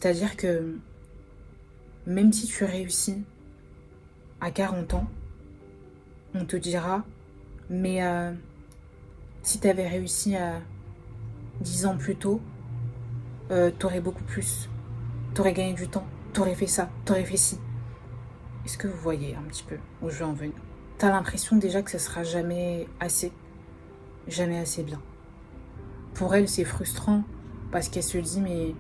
C'est-à-dire que même si tu réussis à 40 ans, on te dira, mais si tu avais réussi à 10 ans plus tôt, t'aurais beaucoup plus. T'aurais gagné du temps, t'aurais fait ça, t'aurais fait ci. Est-ce que vous voyez un petit peu où je veux en venir? T'as l'impression déjà que ce sera jamais assez bien. Pour elle, c'est frustrant parce qu'elle se dit, mais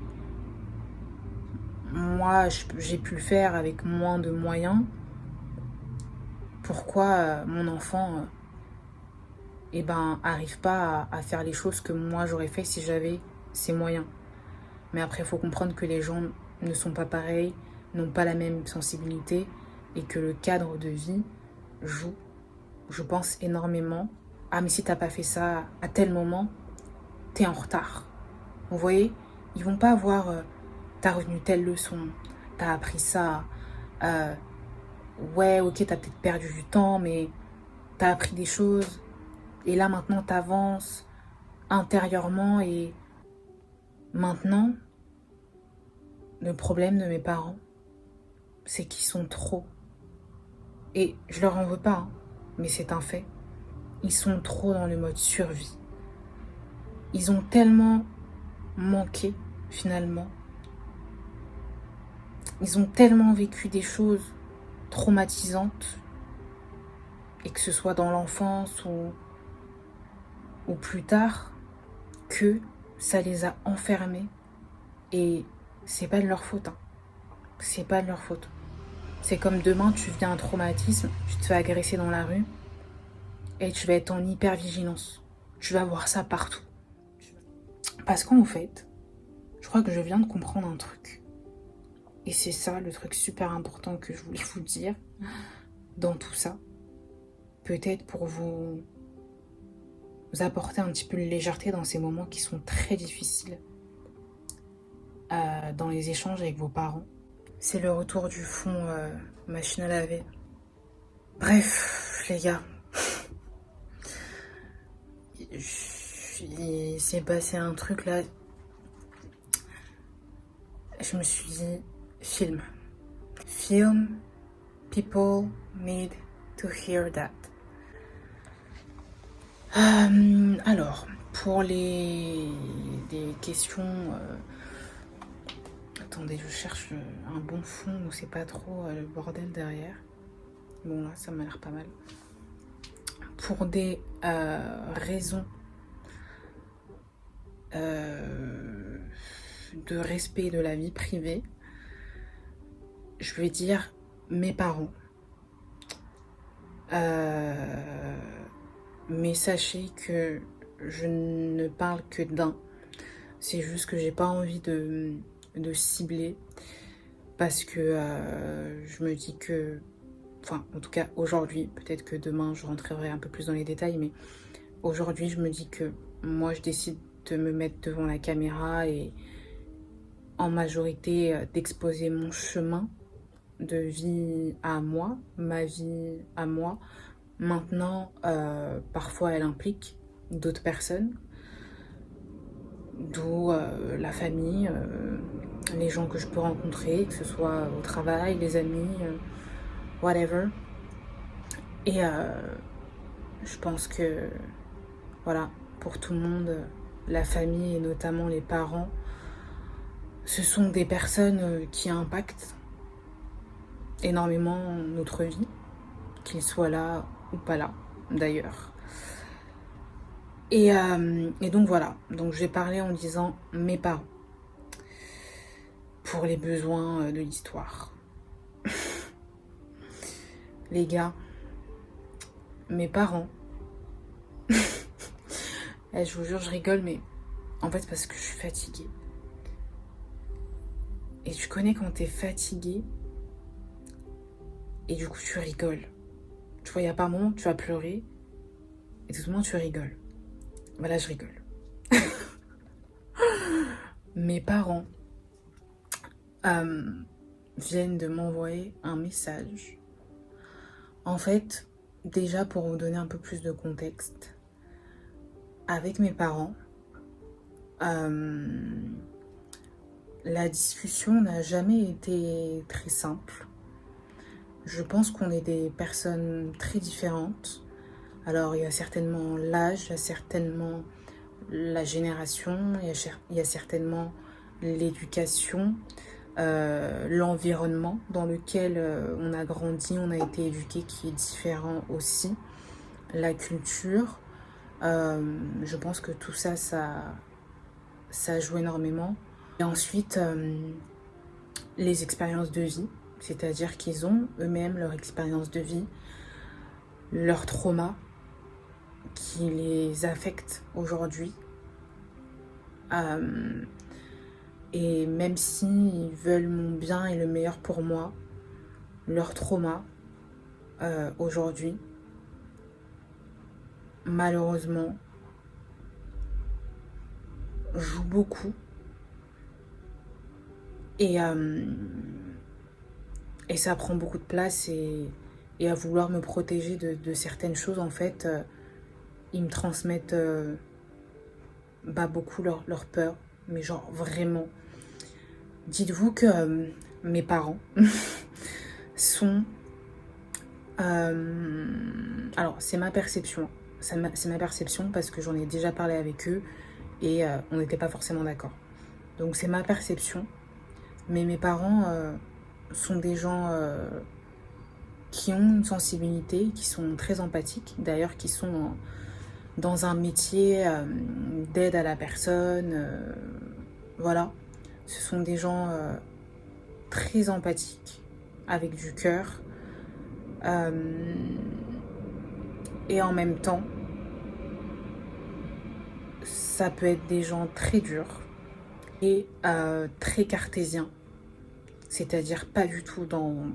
moi, j'ai pu le faire avec moins de moyens. Pourquoi mon enfant arrive pas à faire les choses que moi j'aurais fait si j'avais ces moyens? Mais après, il faut comprendre que les gens ne sont pas pareils, n'ont pas la même sensibilité et que le cadre de vie joue, je pense, énormément. Ah, mais si t'as pas fait ça à tel moment, t'es en retard. Vous voyez? Ils vont pas avoir t'as retenu telle leçon, t'as appris ça, euh, ouais, ok, t'as peut-être perdu du temps, mais t'as appris des choses. Et là, maintenant, t'avances intérieurement. Et maintenant, le problème de mes parents, c'est qu'ils sont trop. Et je leur en veux pas, hein, mais c'est un fait. Ils sont trop dans le mode survie. Ils ont tellement manqué, finalement. Ils ont tellement vécu des choses traumatisantes, et que ce soit dans l'enfance ou plus tard, que ça les a enfermés. Et c'est pas de leur faute, hein. C'est pas de leur faute. C'est comme demain, tu vis un traumatisme, tu te fais agresser dans la rue, et tu vas être en hyper-vigilance. Tu vas voir ça partout. Parce qu'en fait, je crois que je viens de comprendre un truc. Et c'est ça le truc super important que je voulais vous dire dans tout ça. Peut-être pour vous apporter un petit peu de légèreté dans ces moments qui sont très difficiles dans les échanges avec vos parents. C'est le retour du fond machine à laver. Bref, les gars. Il s'est passé un truc là. Je me suis dit, film. Film, people need to hear that. Alors, pour les questions... attendez, je cherche un bon fond où c'est pas trop le bordel derrière. Bon, là, ça m'a l'air pas mal. Pour des raisons de respect de la vie privée, je vais dire mes parents. Mais sachez que je ne parle que d'un. C'est juste que j'ai pas envie de cibler parce que je me dis que, enfin, en tout cas aujourd'hui, peut-être que demain je rentrerai un peu plus dans les détails, mais aujourd'hui je me dis que moi je décide de me mettre devant la caméra et en majorité d'exposer mon chemin de vie à moi, ma vie à moi. Maintenant, parfois elle implique d'autres personnes, d'où la famille, les gens que je peux rencontrer, que ce soit au travail, les amis, whatever. Et je pense que, voilà, pour tout le monde, la famille et notamment les parents, ce sont des personnes qui impactent énormément notre vie, qu'ils soient là ou pas là, d'ailleurs. Et donc voilà, donc je vais parler en disant mes parents, pour les besoins de l'histoire. Les gars, mes parents, je vous jure, je rigole, mais en fait, c'est parce que je suis fatiguée. Et tu connais quand t'es fatiguée, et du coup, tu rigoles. Tu vois, il y a pas un moment où tu vas pleurer, et tout le monde, tu rigoles. Voilà, je rigole. Mes parents viennent de m'envoyer un message. En fait, déjà pour vous donner un peu plus de contexte, avec mes parents, La discussion n'a jamais été très simple. Je pense qu'on est des personnes très différentes. Alors, il y a certainement l'âge, il y a certainement la génération, il y a certainement l'éducation, l'environnement dans lequel on a grandi, on a été éduqué qui est différent aussi, la culture. Je pense que tout ça, ça joue énormément. Et ensuite, les expériences de vie, c'est-à-dire qu'ils ont eux-mêmes leur expérience de vie, leur trauma qui les affecte aujourd'hui. Et même s'ils veulent mon bien et le meilleur pour moi, leur trauma aujourd'hui, malheureusement, joue beaucoup. Et ça prend beaucoup de place et à vouloir me protéger de certaines choses, en fait, ils me transmettent beaucoup leur peur. Mais genre vraiment, dites-vous que mes parents sont... alors, c'est ma perception. C'est ma perception parce que j'en ai déjà parlé avec eux et on n'était pas forcément d'accord. Donc, c'est ma perception. Mais mes parents sont des gens qui ont une sensibilité, qui sont très empathiques. D'ailleurs, qui sont dans un métier d'aide à la personne. Voilà. Ce sont des gens très empathiques, avec du cœur. Et en même temps, ça peut être des gens très durs et très cartésiens. C'est-à-dire pas du tout dans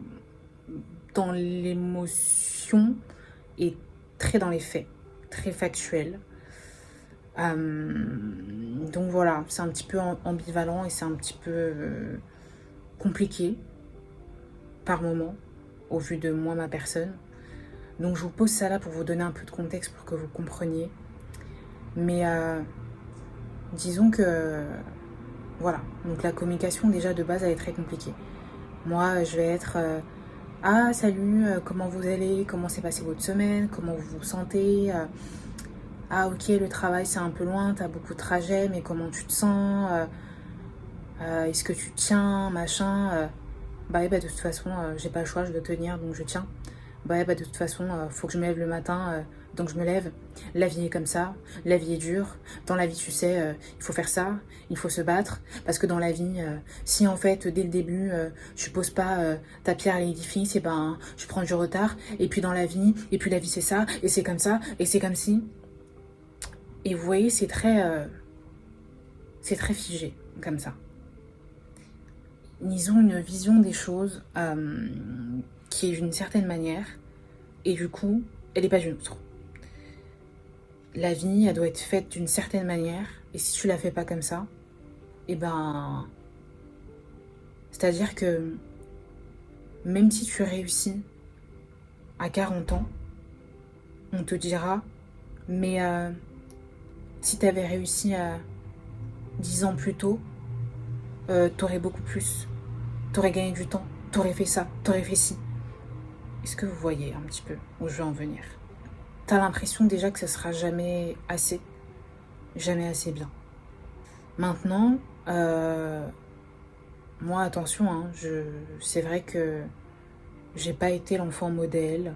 l'émotion et très dans les faits, très factuels. Donc voilà, c'est un petit peu ambivalent et c'est un petit peu compliqué par moment, au vu de moi, ma personne. Donc je vous pose ça là pour vous donner un peu de contexte pour que vous compreniez. Mais disons que voilà, donc la communication déjà de base elle est très compliquée. Moi je vais être ah salut, comment vous allez, comment s'est passée votre semaine, comment vous vous sentez, ah ok le travail c'est un peu loin, t'as beaucoup de trajets mais comment tu te sens, est-ce que tu tiens, machin, bah de toute façon j'ai pas le choix, je dois tenir donc je tiens. De toute façon, faut que je me lève le matin, donc je me lève. La vie est comme ça, la vie est dure. Dans la vie, tu sais, il faut faire ça, il faut se battre. Parce que dans la vie, si en fait, dès le début, tu poses pas ta pierre à l'édifice, et ben, tu prends du retard. Et puis dans la vie, c'est ça, et c'est comme ça, et c'est comme si. Et vous voyez, c'est très figé, comme ça. Ils ont une vision des choses qui est d'une certaine manière, et du coup, elle n'est pas d'une autre. La vie, elle doit être faite d'une certaine manière, et si tu la fais pas comme ça, et ben... C'est-à-dire que même si tu réussis à 40 ans, on te dira, mais si tu avais réussi à 10 ans plus tôt, t'aurais beaucoup plus, t'aurais gagné du temps, t'aurais fait ça, t'aurais fait ci. Est-ce que vous voyez un petit peu où je veux en venir? T'as l'impression déjà que ça sera jamais assez bien. Maintenant, moi attention, hein, c'est vrai que j'ai pas été l'enfant modèle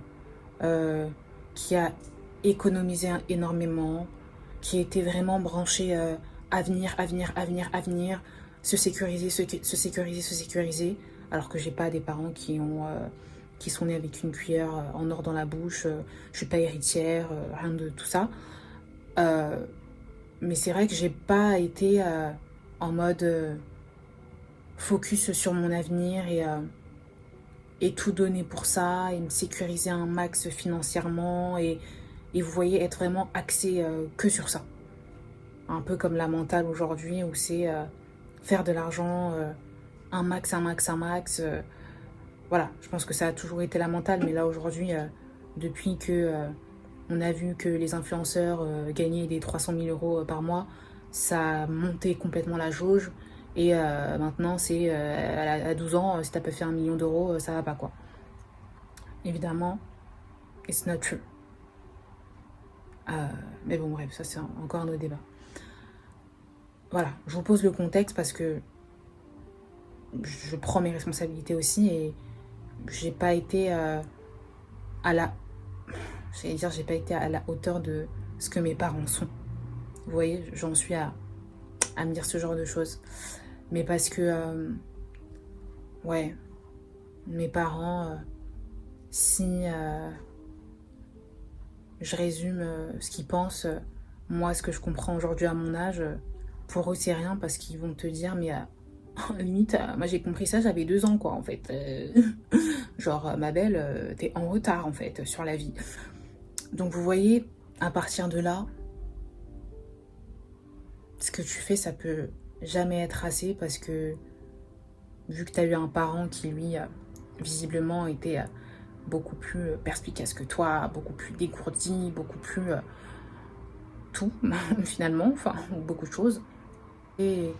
qui a économisé énormément, qui était vraiment branché avenir, se sécuriser, alors que j'ai pas des parents qui sont nés avec une cuillère en or dans la bouche, je suis pas héritière, rien de tout ça. Mais c'est vrai que j'ai pas été en mode focus sur mon avenir et tout donner pour ça et me sécuriser un max financièrement et vous voyez être vraiment axé que sur ça. Un peu comme la mentale aujourd'hui où c'est faire de l'argent un max. Voilà, je pense que ça a toujours été la mentale, mais là aujourd'hui, depuis que on a vu que les influenceurs gagnaient des 300 000 euros par mois, ça a monté complètement la jauge Et maintenant, c'est à 12 ans, si t'as pas fait 1 million d'euros, ça va pas quoi. Évidemment, it's not true. Mais bon, bref, ça c'est encore un autre débat. Voilà, je vous pose le contexte parce que je prends mes responsabilités aussi et j'ai pas été à la... J'allais dire, j'ai pas été à la hauteur de ce que mes parents sont. Vous voyez, j'en suis à me dire ce genre de choses. Mais parce que, ouais, mes parents, si je résume ce qu'ils pensent, moi, ce que je comprends aujourd'hui à mon âge, pour eux, c'est rien parce qu'ils vont te dire, mais limite, moi j'ai compris ça, j'avais 2 ans, quoi, en fait. Genre, ma belle, t'es en retard, en fait, sur la vie. Donc, vous voyez, à partir de là, ce que tu fais, ça peut jamais être assez parce que, vu que t'as eu un parent qui, lui, visiblement, était beaucoup plus perspicace que toi, beaucoup plus dégourdi, beaucoup plus tout, finalement, enfin, beaucoup de choses. Et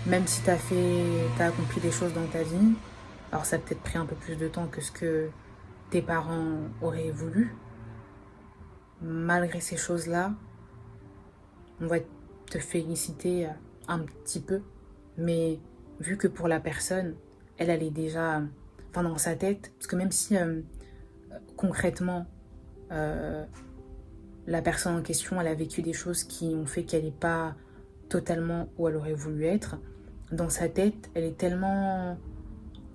même si t'as accompli des choses dans ta vie, alors ça a peut-être pris un peu plus de temps que ce que tes parents auraient voulu, malgré ces choses-là, on va te féliciter un petit peu, mais vu que pour la personne, elle est déjà, enfin dans sa tête, parce que même si concrètement, la personne en question, elle a vécu des choses qui ont fait qu'elle n'est pas totalement où elle aurait voulu être, dans sa tête, elle est tellement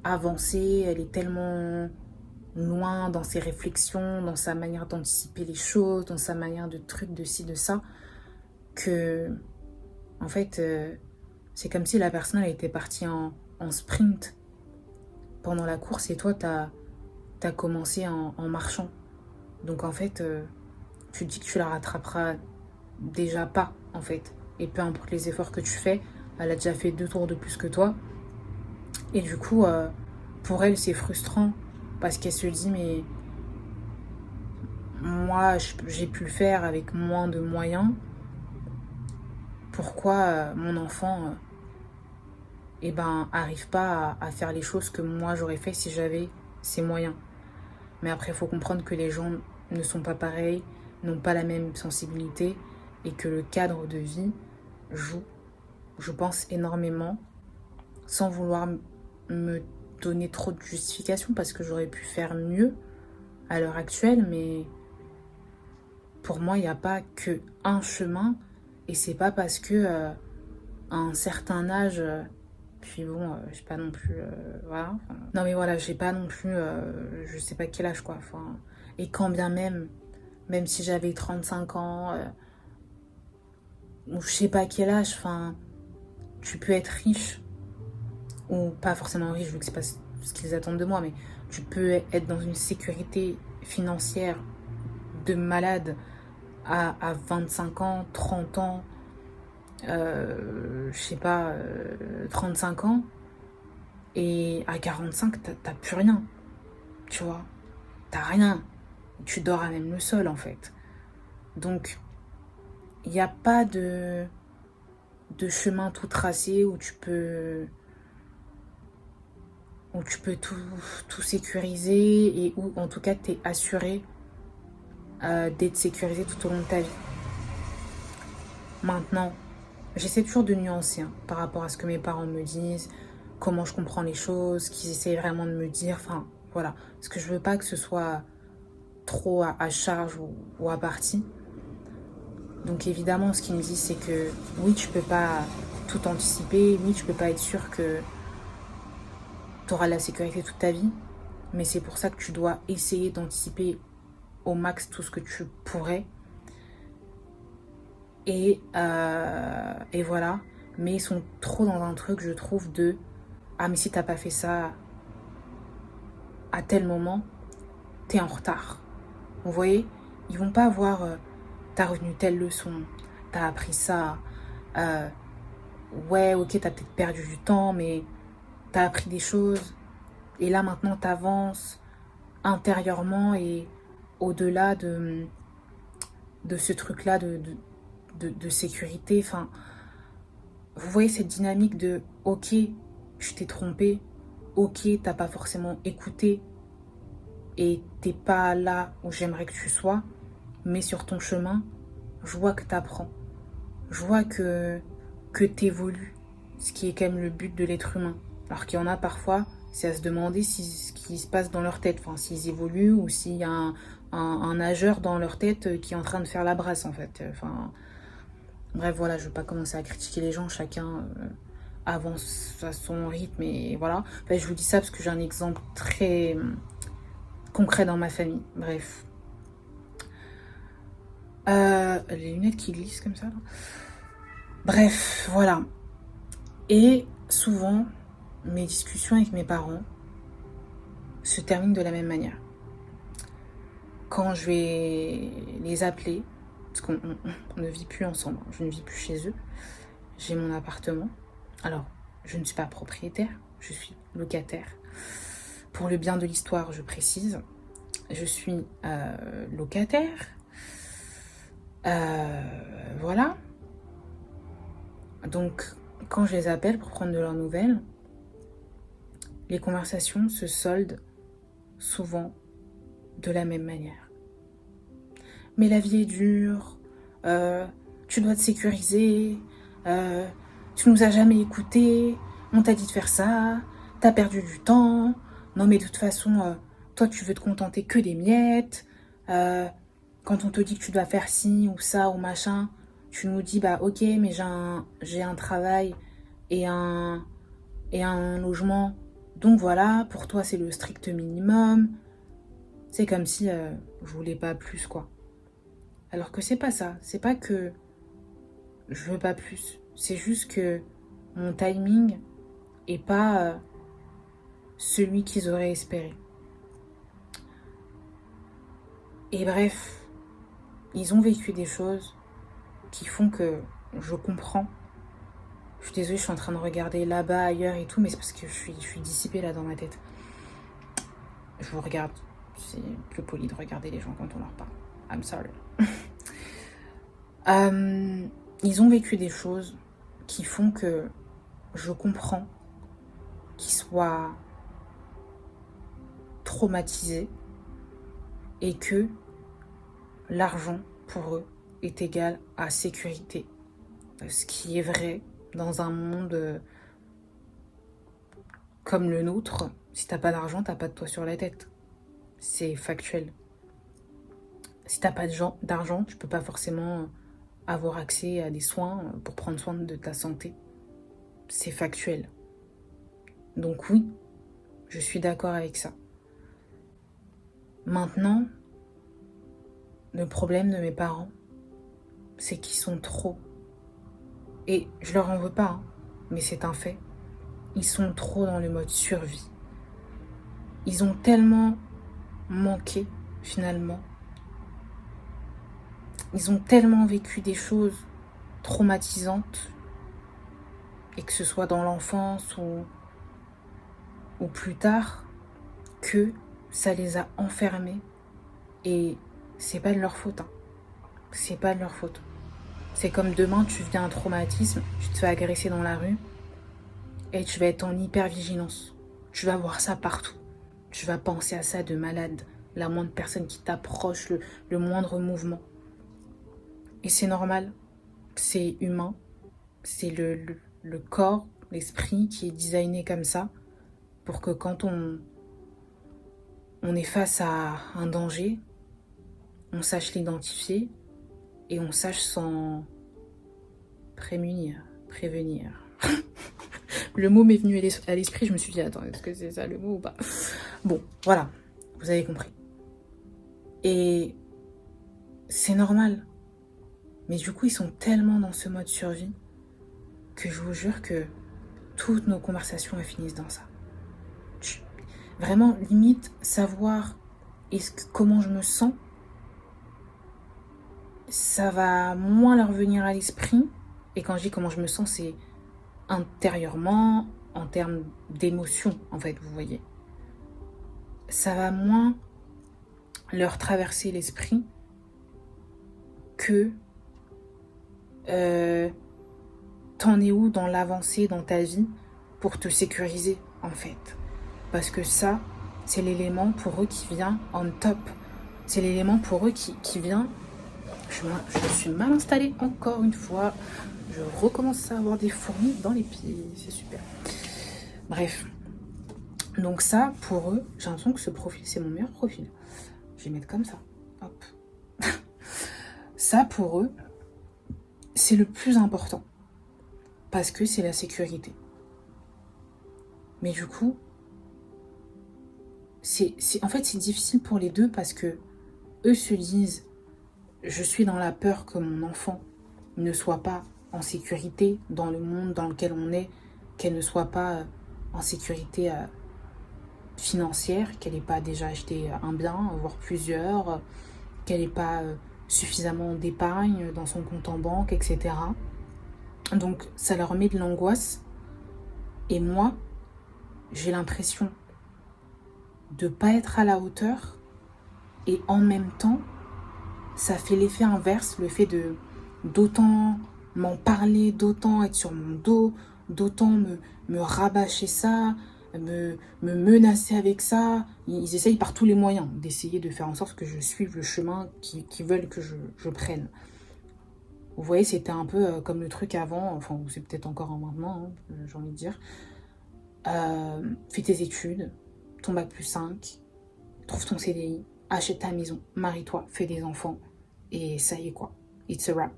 avancée, elle est tellement loin dans ses réflexions, dans sa manière d'anticiper les choses, dans sa manière de truc, de ci, de ça, que, en fait, c'est comme si la personne elle était partie en sprint pendant la course et toi, t'as commencé en marchant. Donc, en fait, tu te dis que tu la rattraperas déjà pas, en fait. Et peu importe les efforts que tu fais, elle a déjà fait 2 tours de plus que toi. Et du coup, pour elle, c'est frustrant parce qu'elle se dit, mais moi, j'ai pu le faire avec moins de moyens. Pourquoi mon enfant eh ben, arrive pas à faire les choses que moi j'aurais fait si j'avais ces moyens. Mais après, il faut comprendre que les gens ne sont pas pareils, n'ont pas la même sensibilité et que le cadre de vie joue, je pense, énormément, sans vouloir me donner trop de justification parce que j'aurais pu faire mieux à l'heure actuelle, mais pour moi, il n'y a pas que un chemin et c'est pas parce que à un certain âge, puis bon, j'ai pas non plus, voilà. Non mais voilà, j'ai pas non plus, je sais pas quel âge quoi. Enfin, et quand bien même si j'avais 35 ans, ou je sais pas quel âge, enfin, tu peux être riche ou pas forcément riche vu que c'est pas ce qu'ils attendent de moi, mais tu peux être dans une sécurité financière de malade à 25 ans, 30 ans, je sais pas, 35 ans, et à 45, t'as plus rien, tu vois. T'as rien. Tu dors à même le sol, en fait. Donc, il n'y a pas de chemin tout tracé où tu peux tout sécuriser et où, en tout cas, t'es assuré d'être sécurisé tout au long de ta vie. Maintenant, j'essaie toujours de nuancer par rapport à ce que mes parents me disent, comment je comprends les choses, ce qu'ils essayent vraiment de me dire. Enfin, voilà. Parce que je veux pas que ce soit trop à charge ou à partie. Donc évidemment, ce qu'ils me disent, c'est que oui, tu peux pas tout anticiper, oui, tu peux pas être sûr que tu auras la sécurité toute ta vie, mais c'est pour ça que tu dois essayer d'anticiper au max tout ce que tu pourrais. Et voilà. Mais ils sont trop dans un truc, je trouve, de ah, mais si t'as pas fait ça à tel moment, t'es en retard. Vous voyez, ils vont pas avoir t'as retenu telle leçon, t'as appris ça, ouais, ok, t'as peut-être perdu du temps, mais t'as appris des choses. Et là, maintenant, t'avances intérieurement et au-delà de ce truc-là de sécurité. Enfin, vous voyez cette dynamique de « Ok, je t'ai trompé. Ok, t'as pas forcément écouté. Et t'es pas là où j'aimerais que tu sois. Mais sur ton chemin, je vois que t'apprends. Je vois que t'évolues. Ce qui est quand même le but de l'être humain. Alors qu'il y en a parfois, c'est à se demander ce qui se passe dans leur tête. Enfin, s'ils évoluent ou s'il y a un nageur dans leur tête qui est en train de faire la brasse, en fait. Enfin, bref, voilà, je ne veux pas commencer à critiquer les gens. Chacun avance à son rythme et voilà. Enfin, je vous dis ça parce que j'ai un exemple très concret dans ma famille. Bref. Les lunettes qui glissent comme ça, là. Bref, voilà. Et souvent, mes discussions avec mes parents se terminent de la même manière. Quand je vais les appeler, parce qu'on ne vit plus ensemble, je ne vis plus chez eux, j'ai mon appartement. Alors, je ne suis pas propriétaire, je suis locataire. Pour le bien de l'histoire, je précise, je suis locataire. Voilà. Donc, quand je les appelle pour prendre de leurs nouvelles, les conversations se soldent souvent de la même manière. Mais la vie est dure, tu dois te sécuriser, tu nous as jamais écoutés, on t'a dit de faire ça, t'as perdu du temps, non mais de toute façon, toi tu veux te contenter que des miettes, quand on te dit que tu dois faire ci ou ça ou machin, tu nous dis bah ok mais j'ai un travail et un logement, donc voilà, pour toi c'est le strict minimum. C'est comme si je voulais pas plus quoi. Alors que c'est pas ça, c'est pas que je veux pas plus, c'est juste que mon timing est pas celui qu'ils auraient espéré. Et bref, ils ont vécu des choses qui font que je comprends. Je suis désolée, je suis en train de regarder là-bas, ailleurs et tout, mais c'est parce que je suis dissipée là dans ma tête. Je vous regarde, c'est plus poli de regarder les gens quand on leur parle. I'm sorry. Ils ont vécu des choses qui font que je comprends qu'ils soient traumatisés et que l'argent pour eux est égal à sécurité. Ce qui est vrai dans un monde comme le nôtre. Si t'as pas d'argent, t'as pas de toit sur la tête. C'est factuel. Si t'as pas d'argent, tu peux pas forcément avoir accès à des soins pour prendre soin de ta santé. C'est factuel. Donc oui, je suis d'accord avec ça. Maintenant, le problème de mes parents, c'est qu'ils sont trop. Et je leur en veux pas, hein, mais c'est un fait. Ils sont trop dans le mode survie. Ils ont tellement manqué, finalement. Ils ont tellement vécu des choses traumatisantes, et que ce soit dans l'enfance ou plus tard, que ça les a enfermés. Et c'est pas de leur faute. Hein. C'est pas de leur faute. C'est comme demain, tu vis un traumatisme, tu te fais agresser dans la rue, et tu vas être en hypervigilance. Tu vas voir ça partout. Tu vas penser à ça de malade. La moindre personne qui t'approche, le moindre mouvement. Et c'est normal. C'est humain. C'est le corps, l'esprit qui est designé comme ça pour que quand on est face à un danger, on sache l'identifier et on sache s'en prévenir. Le mot m'est venu à l'esprit, je me suis dit, attends, est-ce que c'est ça le mot ou pas? Bon, voilà, vous avez compris. Et c'est normal. Mais du coup, ils sont tellement dans ce mode survie que je vous jure que toutes nos conversations elles finissent dans ça. Vraiment, limite, savoir comment je me sens, ça va moins leur venir à l'esprit. Et quand je dis comment je me sens, c'est intérieurement, en termes d'émotion, en fait, vous voyez. Ça va moins leur traverser l'esprit que t'en es où dans l'avancée dans ta vie pour te sécuriser en fait. Parce que ça, c'est l'élément pour eux qui vient on top. C'est l'élément pour eux qui vient. Je suis mal installée encore une fois. Je recommence à avoir des fourmis dans les pieds. C'est super. Bref. Donc ça, pour eux, j'ai l'impression que ce profil, c'est mon meilleur profil. Je vais mettre comme ça. Hop. Ça, pour eux, c'est le plus important. Parce que c'est la sécurité. Mais du coup, en fait, c'est difficile pour les deux parce que eux se disent, je suis dans la peur que mon enfant ne soit pas en sécurité dans le monde dans lequel on est, qu'elle ne soit pas en sécurité financière, qu'elle n'ait pas déjà acheté un bien, voire plusieurs, qu'elle n'ait pas suffisamment d'épargne dans son compte en banque, etc. Donc ça leur met de l'angoisse. Et moi, j'ai l'impression de ne pas être à la hauteur. Et en même temps, ça fait l'effet inverse, le fait d'autant m'en parler, d'autant être sur mon dos, d'autant me rabâcher ça, me menacer avec ça. Ils essayent par tous les moyens d'essayer de faire en sorte que je suive le chemin qu'ils veulent que je prenne. Vous voyez, c'était un peu comme le truc avant, enfin c'est peut-être encore maintenant, hein, j'ai envie de dire. Fais tes études, ton bac plus 5, trouve ton CDI, achète ta maison, marie-toi, fais des enfants, et ça y est quoi, it's a wrap.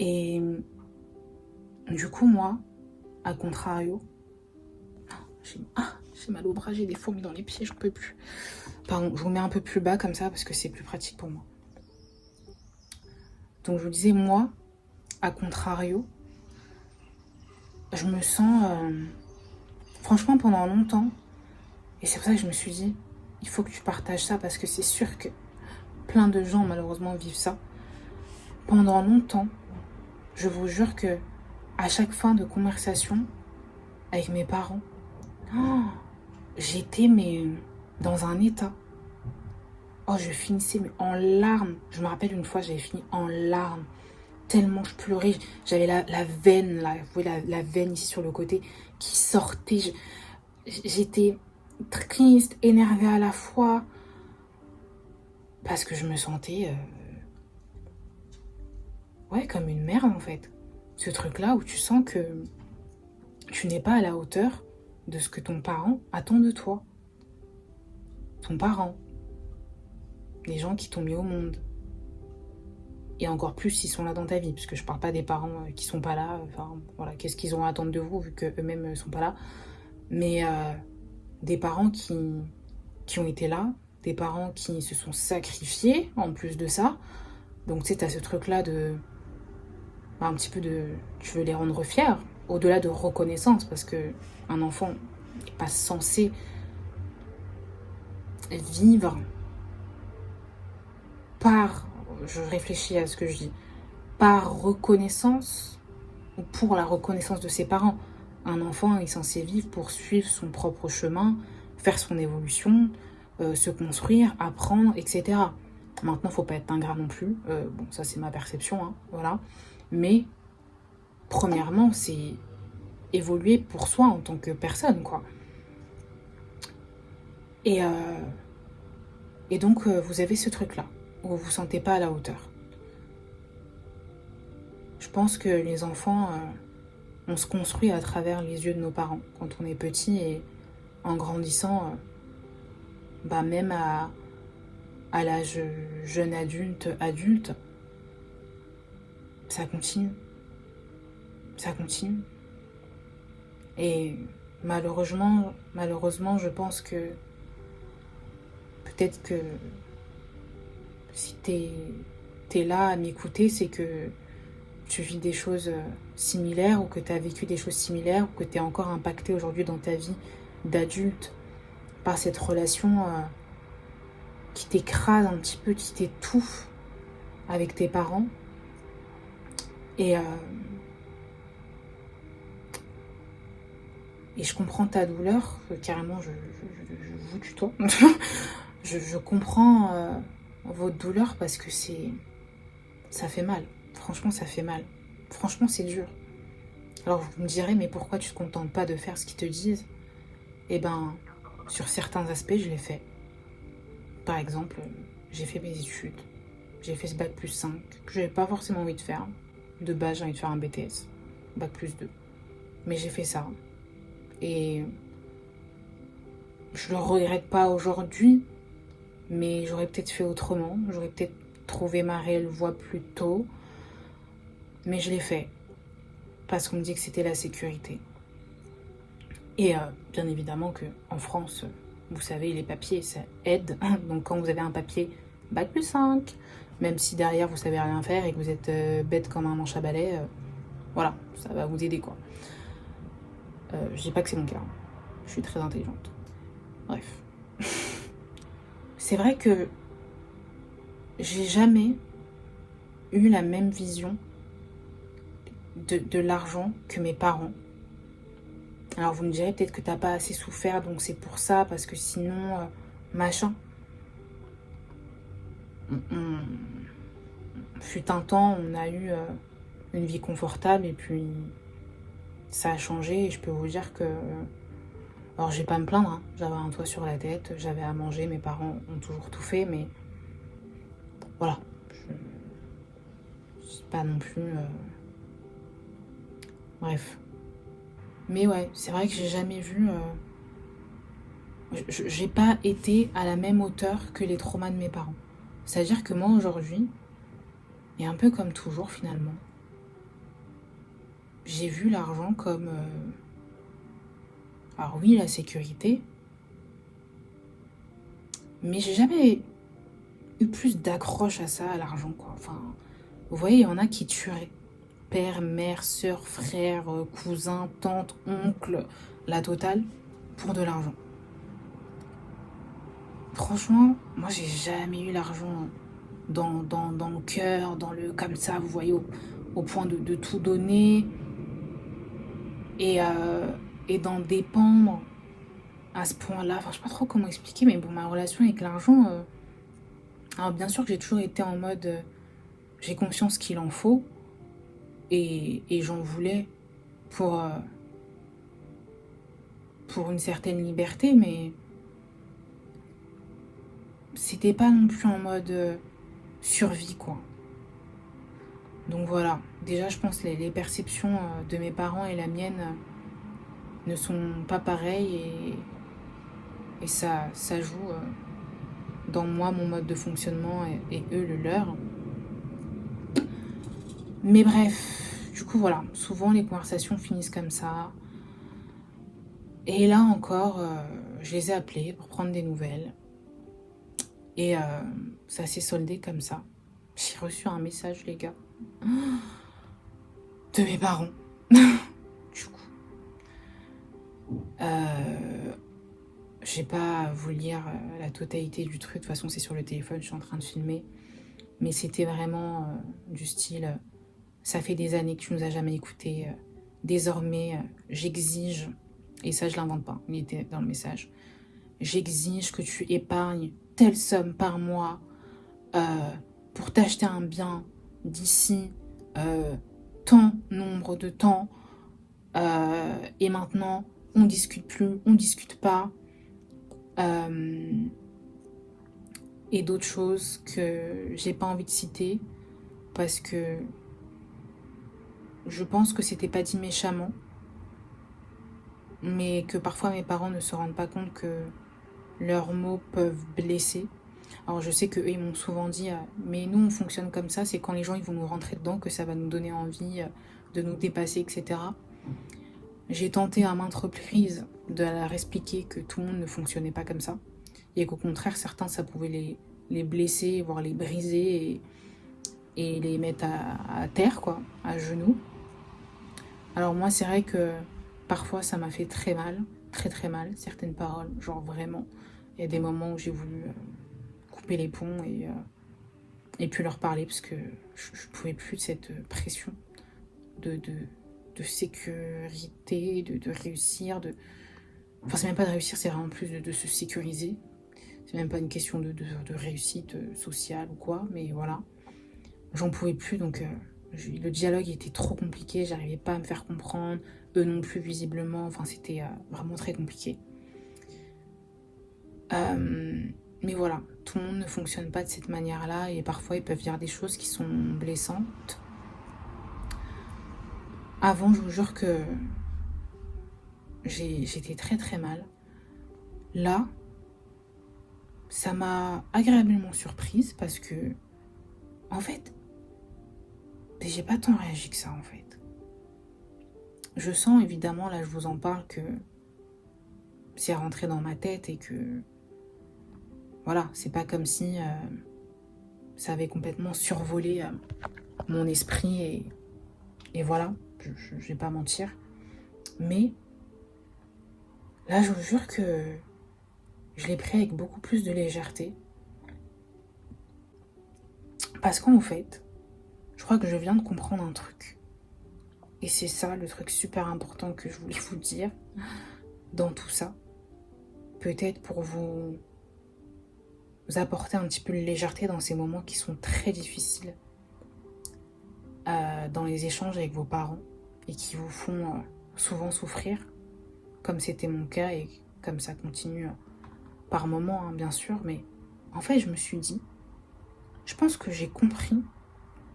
Et du coup, moi, à contrario, j'ai mal au bras, j'ai des fourmis dans les pieds, j'en peux plus. Pardon, je vous mets un peu plus bas comme ça parce que c'est plus pratique pour moi. Donc je vous disais, moi, à contrario, je me sens, franchement, pendant longtemps, et c'est pour ça que je me suis dit, il faut que tu partages ça parce que c'est sûr que plein de gens, malheureusement, vivent ça. Pendant longtemps, je vous jure que à chaque fin de conversation avec mes parents, j'étais dans un état. Je finissais en larmes. Je me rappelle une fois, j'avais fini en larmes. Tellement je pleurais. J'avais la veine, là, vous voyez la veine ici sur le côté qui sortait. J'étais triste, énervée à la fois. Parce que je me sentais... comme une merde en fait. Ce truc-là où tu sens que tu n'es pas à la hauteur de ce que ton parent attend de toi. Ton parent. Les gens qui t'ont mis au monde. Et encore plus s'ils sont là dans ta vie, parce que je parle pas des parents qui sont pas là. Enfin, voilà, qu'est-ce qu'ils ont à attendre de vous vu qu'eux-mêmes sont pas là. Mais des parents qui ont été là, des parents qui se sont sacrifiés en plus de ça. Donc tu sais, t'as ce truc-là de... un petit peu de... tu veux les rendre fiers, au-delà de reconnaissance, parce que un enfant n'est pas censé vivre par... je réfléchis à ce que je dis, par reconnaissance ou pour la reconnaissance de ses parents. Un enfant est censé vivre pour suivre son propre chemin, faire son évolution, se construire, apprendre, etc. Maintenant, faut pas être ingrat non plus. Bon, ça c'est ma perception, hein, voilà. Mais premièrement, c'est évoluer pour soi en tant que personne, quoi. Et donc, vous avez ce truc-là, où vous vous sentez pas à la hauteur. Je pense que les enfants, on se construit à travers les yeux de nos parents quand on est petit et en grandissant, même à l'âge jeune adulte, ça continue. Ça continue. Et malheureusement, je pense que peut-être que si t'es là à m'écouter, c'est que tu vis des choses similaires ou que tu as vécu des choses similaires ou que tu es encore impacté aujourd'hui dans ta vie d'adulte par cette relation qui t'écrase un petit peu, qui t'étouffe avec tes parents. Et je comprends ta douleur, carrément je vous tutoie. je comprends votre douleur parce que ça fait mal. Franchement, ça fait mal. franchement, c'est dur. Alors vous me direz, mais pourquoi tu te contentes pas de faire ce qu'ils te disent? Eh ben, sur certains aspects, je l'ai fait. Par exemple, j'ai fait mes études. J'ai fait ce bac plus 5 que je n'avais pas forcément envie de faire. De base, j'ai envie de faire un BTS, bac plus 2. Mais j'ai fait ça. Et je le regrette pas aujourd'hui, mais j'aurais peut-être fait autrement. J'aurais peut-être trouvé ma réelle voie plus tôt. Mais je l'ai fait. Parce qu'on me dit que c'était la sécurité. Et bien évidemment qu'en France, vous savez, les papiers, ça aide. Donc quand vous avez un papier bac plus 5, même si derrière vous savez rien faire et que vous êtes bête comme un manche à balai, voilà, ça va vous aider quoi. Je dis pas que c'est mon cas, je suis très intelligente. Bref. C'est vrai que j'ai jamais eu la même vision de l'argent que mes parents. Alors vous me direz peut-être que t'as pas assez souffert, donc c'est pour ça, parce que sinon, machin. Fut un temps, on a eu une vie confortable et puis ça a changé et je peux vous dire que... Alors j'ai pas à me plaindre, hein. J'avais un toit sur la tête, j'avais à manger, mes parents ont toujours tout fait, mais voilà. C'est pas non plus... Bref. Mais ouais, c'est vrai que j'ai jamais vu... J'ai pas été à la même hauteur que les traumas de mes parents. C'est-à-dire que moi aujourd'hui, et un peu comme toujours finalement, j'ai vu l'argent comme... Alors oui, la sécurité, mais j'ai jamais eu plus d'accroche à ça, à l'argent, quoi. Enfin, vous voyez, il y en a qui tueraient. Père, mère, soeur, frère, cousin, tante, oncle, la totale, pour de l'argent. Franchement, moi j'ai jamais eu l'argent dans le cœur, dans le comme ça, vous voyez, au point de tout donner et d'en dépendre à ce point-là. Enfin, je sais pas trop comment expliquer, mais bon, ma relation avec l'argent, alors bien sûr que j'ai toujours été en mode j'ai conscience qu'il en faut et j'en voulais pour, pour une certaine liberté, mais c'était pas non plus en mode survie, quoi. Donc voilà, déjà je pense les perceptions de mes parents et la mienne ne sont pas pareilles et ça joue dans moi, mon mode de fonctionnement et eux, le leur. Mais bref, du coup voilà, souvent les conversations finissent comme ça. Et là encore, je les ai appelés pour prendre des nouvelles. Et ça s'est soldé comme ça. J'ai reçu un message, les gars, de mes parents. Du coup, je vais pas vous lire la totalité du truc. De toute façon, c'est sur le téléphone, je suis en train de filmer. Mais c'était vraiment du style ça fait des années que tu nous as jamais écoutés. Désormais, j'exige, et ça je l'invente pas, il était dans le message, j'exige que tu épargnes telle somme par mois pour t'acheter un bien d'ici tant nombre de temps. Et maintenant, on discute plus, on discute pas. Et d'autres choses que j'ai pas envie de citer parce que je pense que c'était pas dit méchamment, mais que parfois mes parents ne se rendent pas compte que leurs mots peuvent blesser. Alors je sais qu'eux ils m'ont souvent dit mais nous on fonctionne comme ça, c'est quand les gens ils vont nous rentrer dedans que ça va nous donner envie de nous dépasser, etc. J'ai tenté à maintes reprises de leur expliquer que tout le monde ne fonctionnait pas comme ça et qu'au contraire certains ça pouvait les blesser, voire les briser et les mettre à terre, quoi, à genoux. Alors moi c'est vrai que parfois ça m'a fait très mal, très très mal, certaines paroles, genre vraiment. Il y a des moments où j'ai voulu couper les ponts et puis leur parler parce que je pouvais plus de cette pression de sécurité, de réussir, enfin c'est même pas de réussir, c'est vraiment plus de se sécuriser. C'est même pas une question de réussite sociale ou quoi, mais voilà. J'en pouvais plus, donc Le dialogue était trop compliqué, j'arrivais pas à me faire comprendre, eux non plus visiblement, enfin c'était vraiment très compliqué. Mais voilà, tout le monde ne fonctionne pas de cette manière-là et parfois ils peuvent dire des choses qui sont blessantes. Avant, je vous jure que j'étais très très mal. Là, ça m'a agréablement surprise parce que, en fait, j'ai pas tant réagi que ça en fait. Je sens évidemment, là je vous en parle, que c'est rentré dans ma tête et que, voilà, c'est pas comme si ça avait complètement survolé mon esprit et voilà, je vais pas mentir. Mais là, je vous jure que je l'ai pris avec beaucoup plus de légèreté. Parce qu'en fait, je crois que je viens de comprendre un truc. Et c'est ça le truc super important que je voulais vous dire dans tout ça. Peut-être pour vous apporter un petit peu de légèreté dans ces moments qui sont très difficiles. Dans les échanges avec vos parents et qui vous font souvent souffrir, comme c'était mon cas et comme ça continue par moments, hein, bien sûr. Mais en fait, je me suis dit, je pense que j'ai compris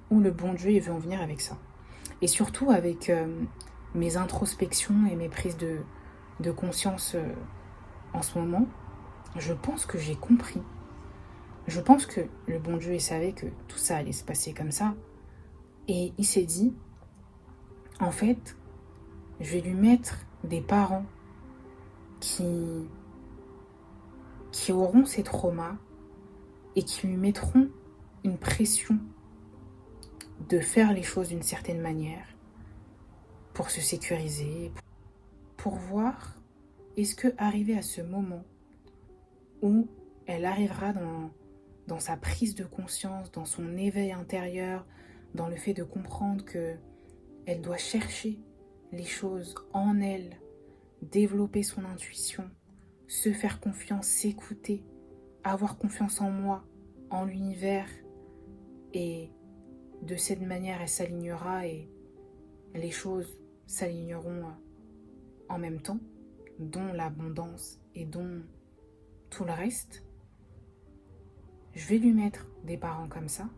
où le bon Dieu veut en venir avec ça. Et surtout avec mes introspections et mes prises de conscience en ce moment, je pense que j'ai compris. Je pense que le bon Dieu savait que tout ça allait se passer comme ça. Et il s'est dit, en fait, je vais lui mettre des parents qui auront ces traumas et qui lui mettront une pression de faire les choses d'une certaine manière pour se sécuriser, pour voir est-ce que arrivé à ce moment où elle arrivera dans sa prise de conscience, dans son éveil intérieur, dans le fait de comprendre que elle doit chercher les choses en elle, développer son intuition, se faire confiance, s'écouter, avoir confiance en moi, en l'univers. Et de cette manière, elle s'alignera et les choses s'aligneront en même temps, dont l'abondance et dont tout le reste. Je vais lui mettre des parents comme ça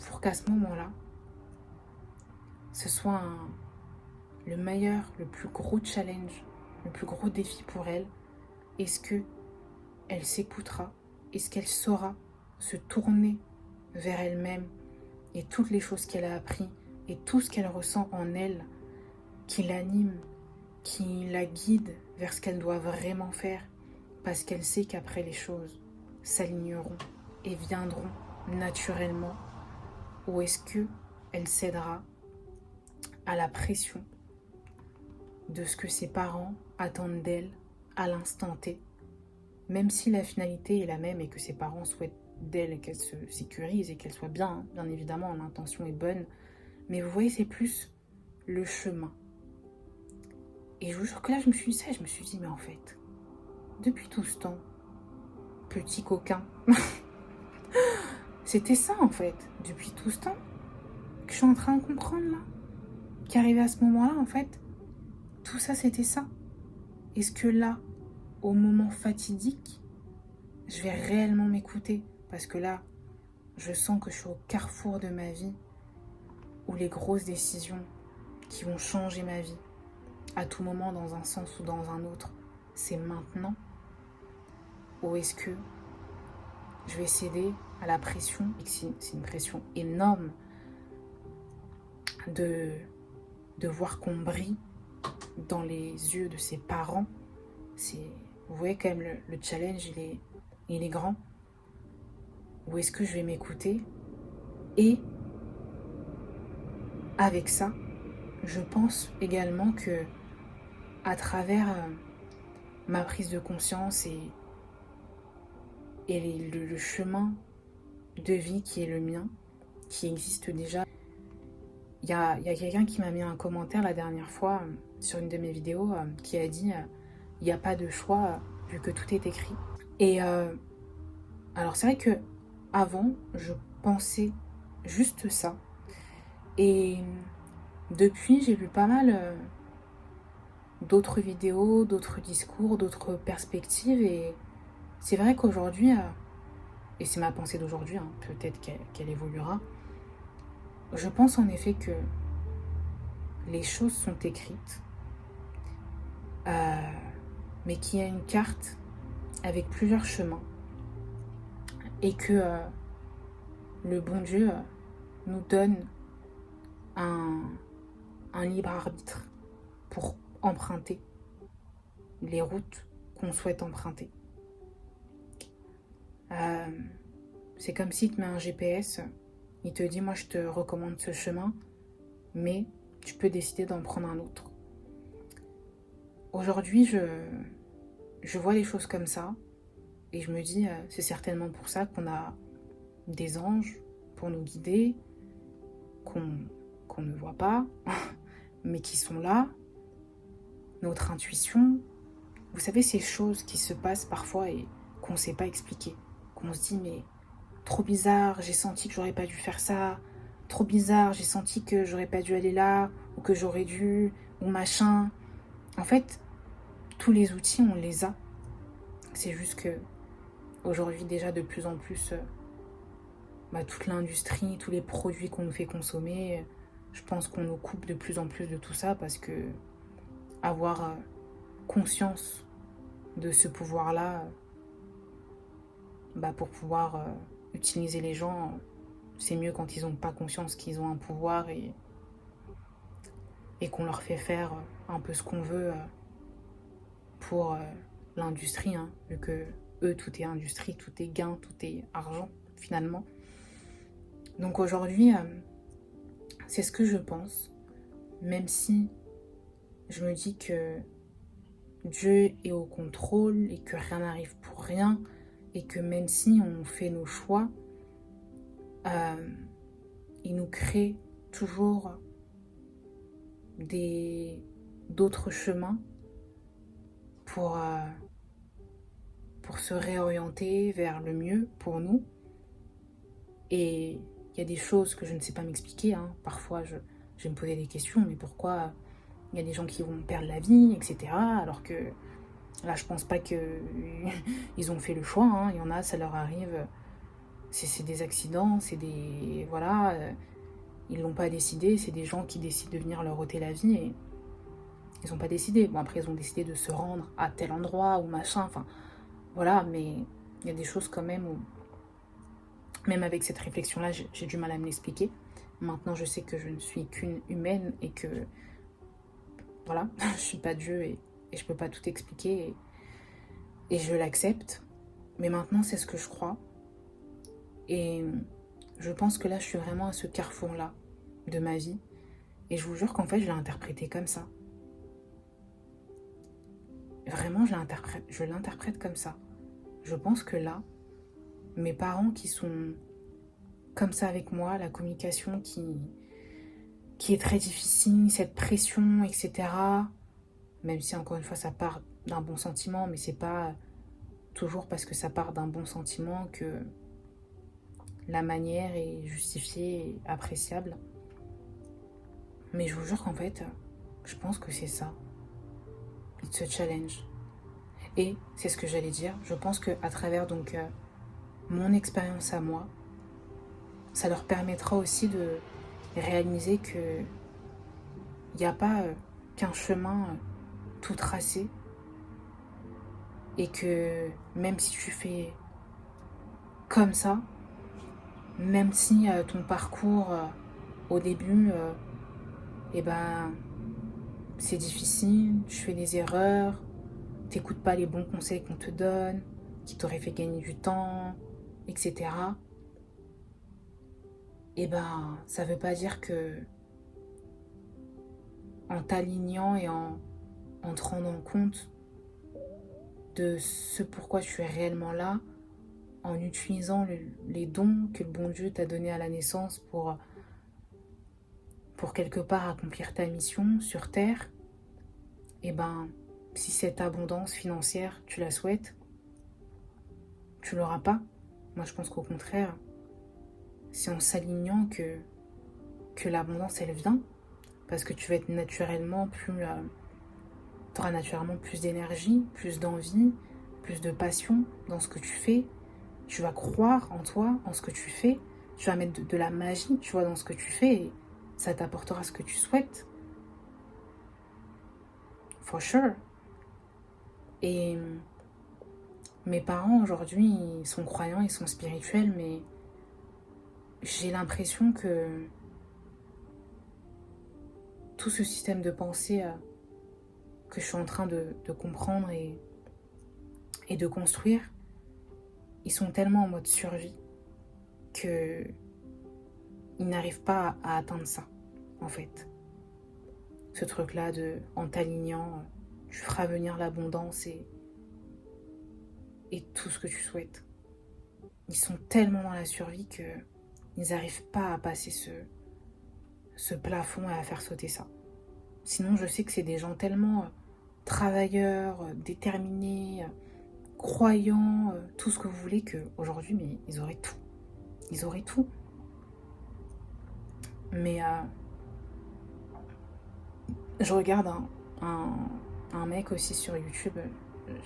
pour qu'à ce moment-là, ce soit le meilleur, le plus gros challenge, le plus gros défi pour elle. Est-ce que elle s'écoutera? Est-ce qu'elle saura se tourner vers elle-même et toutes les choses qu'elle a appris et tout ce qu'elle ressent en elle qui l'anime, qui la guide vers ce qu'elle doit vraiment faire, parce qu'elle sait qu'après les choses s'aligneront et viendront naturellement, ou est-ce que elle cédera à la pression de ce que ses parents attendent d'elle à l'instant T, même si la finalité est la même et que ses parents souhaitent d'elle qu'elle se sécurise et qu'elle soit bien, hein, bien évidemment, l'intention est bonne, mais vous voyez, c'est plus le chemin. Et je vous jure que là, je me suis dit ça, je me suis dit, mais en fait, depuis tout ce temps, petit coquin, c'était ça en fait, depuis tout ce temps, que je suis en train de comprendre là, qu'arrivé à ce moment-là, en fait, tout ça c'était ça. Est-ce que là, au moment fatidique, je vais réellement m'écouter? Parce que là, je sens que je suis au carrefour de ma vie, où les grosses décisions qui vont changer ma vie, à tout moment dans un sens ou dans un autre, c'est maintenant? Ou est-ce que je vais céder à la pression, et que c'est une pression énorme, de voir qu'on brille dans les yeux de ses parents? Vous voyez quand même le challenge, il est grand. Ou est-ce que je vais m'écouter? Et avec ça, je pense également que à travers ma prise de conscience et le chemin de vie qui est le mien, qui existe déjà. Il y a quelqu'un qui m'a mis un commentaire la dernière fois sur une de mes vidéos qui a dit il n'y a pas de choix vu que tout est écrit. Et alors c'est vrai que avant je pensais juste ça. Et depuis, j'ai lu pas mal d'autres vidéos, d'autres discours, d'autres perspectives. Et c'est vrai qu'aujourd'hui, et c'est ma pensée d'aujourd'hui, hein, peut-être qu'elle évoluera, je pense en effet que les choses sont écrites, euh, mais qu'il y a une carte avec plusieurs chemins et que le bon Dieu nous donne un, un libre arbitre pour emprunter les routes qu'on souhaite emprunter. Euh, c'est comme si tu mets un GPS, il te dit moi je te recommande ce chemin, mais tu peux décider d'en prendre un autre. Aujourd'hui, je vois les choses comme ça et je me dis c'est certainement pour ça qu'on a des anges pour nous guider, qu'on ne voit pas, mais qui sont là, notre intuition. Vous savez, ces choses qui se passent parfois et qu'on ne sait pas expliquer, qu'on se dit mais trop bizarre, j'ai senti que j'aurais pas dû faire ça, trop bizarre, j'ai senti que j'aurais pas dû aller là, ou que j'aurais dû, ou machin. En fait, tous les outils, on les a. C'est juste que aujourd'hui déjà de plus en plus, toute l'industrie, tous les produits qu'on nous fait consommer, je pense qu'on nous coupe de plus en plus de tout ça parce que avoir conscience de ce pouvoir-là, pour pouvoir utiliser les gens, c'est mieux quand ils n'ont pas conscience qu'ils ont un pouvoir et qu'on leur fait faire un peu ce qu'on veut pour l'industrie, hein, vu que eux, tout est industrie, tout est gain, tout est argent, finalement. Donc aujourd'hui, c'est ce que je pense, même si je me dis que Dieu est au contrôle et que rien n'arrive pour rien, et que même si on fait nos choix, il nous crée toujours d'autres chemins pour se réorienter vers le mieux pour nous. Et il y a des choses que je ne sais pas m'expliquer, hein. Parfois je vais me poser des questions, mais pourquoi il y a des gens qui vont perdre la vie, etc. Alors que là je pense pas qu'ils ont fait le choix, hein. Il y en a, ça leur arrive, c'est des accidents, c'est des... Voilà, ils l'ont pas décidé, c'est des gens qui décident de venir leur ôter la vie et ils n'ont pas décidé. Bon, après, ils ont décidé de se rendre à tel endroit ou machin, enfin, voilà, mais il y a des choses quand même où, même avec cette réflexion-là, j'ai du mal à me l'expliquer. Maintenant, je sais que je ne suis qu'une humaine et que, voilà, je suis pas Dieu et je peux pas tout expliquer et je l'accepte. Mais maintenant, c'est ce que je crois. Et je pense que là, je suis vraiment à ce carrefour-là de ma vie. Et je vous jure qu'en fait, je l'ai interprété comme ça. Vraiment, je l'interprète comme ça. Je pense que là, mes parents qui sont comme ça avec moi, la communication qui est très difficile, cette pression, etc. Même si encore une fois ça part d'un bon sentiment, mais c'est pas toujours parce que ça part d'un bon sentiment que la manière est justifiée et appréciable. Mais je vous jure qu'en fait, je pense que c'est ça. It's a challenge. Et c'est ce que j'allais dire. Je pense qu'à travers donc mon expérience à moi, ça leur permettra aussi de réaliser que il n'y a pas qu'un chemin tout tracé et que même si tu fais comme ça, même si ton parcours au début, eh ben, c'est difficile, tu fais des erreurs, t'écoutes pas les bons conseils qu'on te donne, qui t'auraient fait gagner du temps, etc. Eh ben, ça veut pas dire que en t'alignant et en te rendant compte de ce pourquoi tu es réellement là, en utilisant les dons que le bon Dieu t'a donnés à la naissance pour quelque part accomplir ta mission sur Terre, et ben, si cette abondance financière, tu la souhaites, tu l'auras pas. Moi, je pense qu'au contraire, c'est en s'alignant que l'abondance, elle vient. Parce que tu vas être naturellement plus... tu auras naturellement plus d'énergie, plus d'envie, plus de passion dans ce que tu fais. Tu vas croire en toi, en ce que tu fais. Tu vas mettre de la magie, tu vois, dans ce que tu fais. Et ça t'apportera ce que tu souhaites. For sure. Et mes parents, aujourd'hui, ils sont croyants, ils sont spirituels, mais j'ai l'impression que tout ce système de pensée que je suis en train de comprendre et de construire, ils sont tellement en mode survie que ils n'arrivent pas à atteindre ça, en fait. Ce truc-là de, en t'alignant, tu feras venir l'abondance et tout ce que tu souhaites. Ils sont tellement dans la survie que ils n'arrivent pas à passer ce plafond et à faire sauter ça. Sinon, je sais que c'est des gens tellement travailleurs, déterminés, croyants, tout ce que vous voulez, qu'aujourd'hui, mais ils auraient tout. Ils auraient tout. Mais je regarde un mec aussi sur YouTube.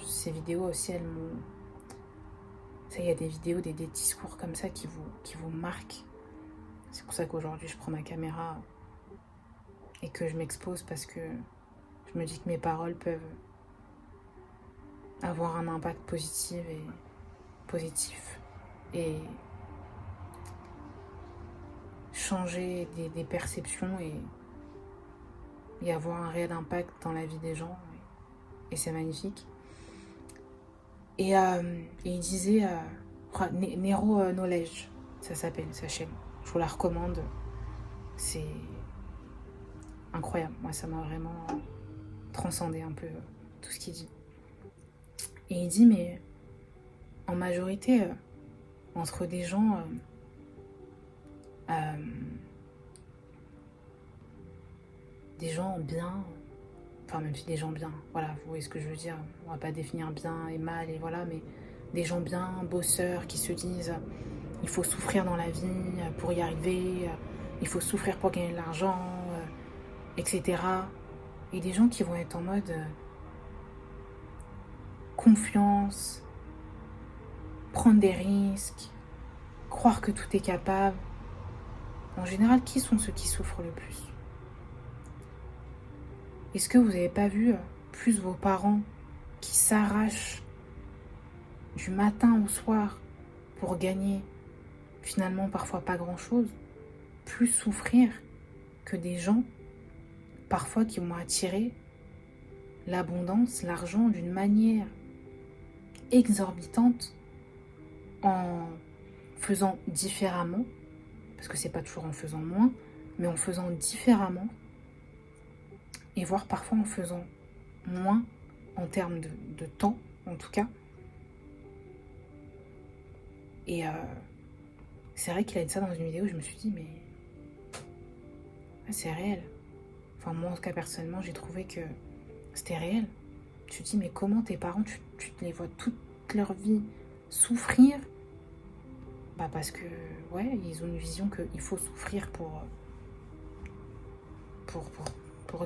Ses vidéos aussi, elles m'ont... Ça, il y a des vidéos, des discours comme ça qui vous marquent. C'est pour ça qu'aujourd'hui, je prends ma caméra et que je m'expose parce que je me dis que mes paroles peuvent avoir un impact positif et changer des perceptions et avoir un réel impact dans la vie des gens. Et c'est magnifique. Et il disait, Nero Knowledge, ça s'appelle sa chaîne. Je vous la recommande. C'est incroyable. Moi, ça m'a vraiment transcendé un peu tout ce qu'il dit. Et il dit, mais en majorité, entre des gens bien, enfin même si des gens bien, voilà, vous voyez ce que je veux dire, on va pas définir bien et mal, et voilà, mais des gens bien, bosseurs, qui se disent il faut souffrir dans la vie pour y arriver, il faut souffrir pour gagner de l'argent, etc. Et des gens qui vont être en mode confiance, prendre des risques, croire que tout est capable. En général, qui sont ceux qui souffrent le plus? Est-ce que vous n'avez pas vu plus vos parents qui s'arrachent du matin au soir pour gagner finalement parfois pas grand-chose, plus souffrir que des gens parfois qui vont attirer l'abondance, l'argent d'une manière exorbitante en faisant différemment, parce que c'est pas toujours en faisant moins, mais en faisant différemment, et voire parfois en faisant moins en termes de temps, en tout cas. Et c'est vrai qu'il a dit ça dans une vidéo, je me suis dit, mais c'est réel. Enfin, moi, en tout cas, personnellement, j'ai trouvé que c'était réel. Tu te dis, mais comment tes parents, tu les vois toute leur vie souffrir? Bah parce que, ouais, ils ont une vision qu'il faut souffrir pour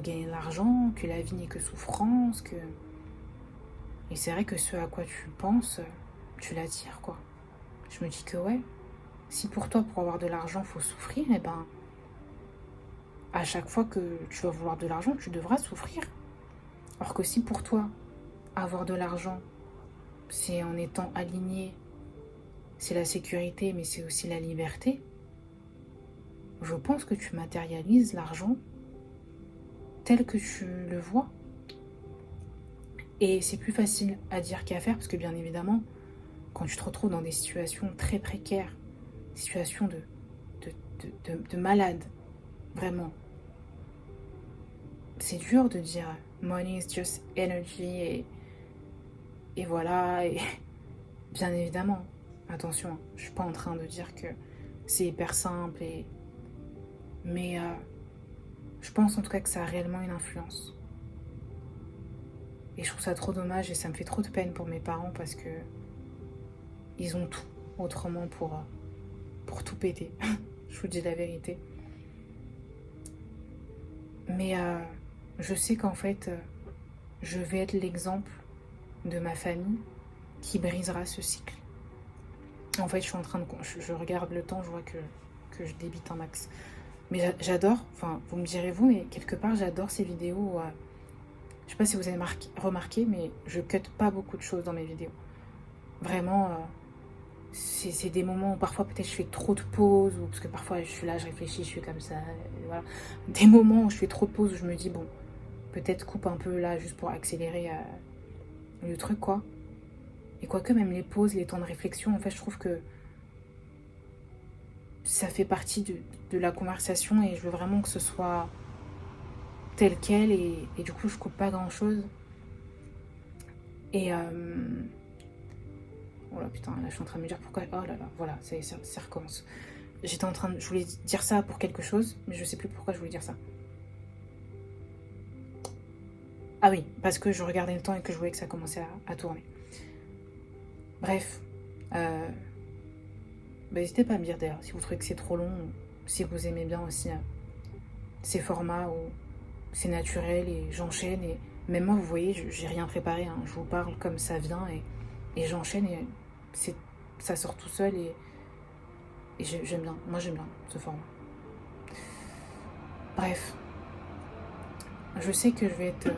gagner de l'argent, que la vie n'est que souffrance, que... Et c'est vrai que ce à quoi tu penses, tu l'attires, quoi. Je me dis que, ouais, si pour toi, pour avoir de l'argent, faut souffrir, et ben, à chaque fois que tu vas vouloir de l'argent, tu devras souffrir. Alors que si pour toi, avoir de l'argent, c'est en étant aligné, c'est la sécurité, mais c'est aussi la liberté, je pense que tu matérialises l'argent tel que tu le vois. Et c'est plus facile à dire qu'à faire, parce que bien évidemment, quand tu te retrouves dans des situations très précaires, des situations de malade, vraiment, c'est dur de dire money is just energy et voilà. Et bien évidemment, attention, je suis pas en train de dire que c'est hyper simple, mais je pense en tout cas que ça a réellement une influence. Et je trouve ça trop dommage et ça me fait trop de peine pour mes parents parce que ils ont tout autrement pour pour tout péter. Je vous dis la vérité. Mais je sais qu'en fait, je vais être l'exemple de ma famille qui brisera ce cycle. En fait, je suis en train de... Je regarde le temps, je vois que je débite un max. Mais j'adore, enfin, vous me direz vous, mais quelque part, j'adore ces vidéos où, je sais pas si vous avez remarqué, mais je cut pas beaucoup de choses dans mes vidéos. Vraiment, c'est des moments où parfois peut-être je fais trop de pauses, ou parce que parfois je suis là, je réfléchis, je suis comme ça, voilà. Des moments où je fais trop de pauses, où je me dis, bon, peut-être coupe un peu là, juste pour accélérer le truc, quoi. Et quoique même les pauses, les temps de réflexion, en fait, je trouve que ça fait partie de la conversation et je veux vraiment que ce soit tel quel et du coup, je coupe pas grand-chose. Et... oh là putain, là je suis en train de me dire pourquoi... Oh là là, voilà, ça recommence. Je voulais dire ça pour quelque chose, mais je sais plus pourquoi je voulais dire ça. Ah oui, parce que je regardais le temps et que je voyais que ça commençait à tourner. Bref, n'hésitez pas à me dire d'ailleurs si vous trouvez que c'est trop long, ou si vous aimez bien aussi ces formats où c'est naturel et j'enchaîne. Et même moi, vous voyez, j'ai rien préparé, hein. Je vous parle comme ça vient et j'enchaîne et ça sort tout seul et j'aime bien. Moi, j'aime bien ce format. Bref, je sais que je vais être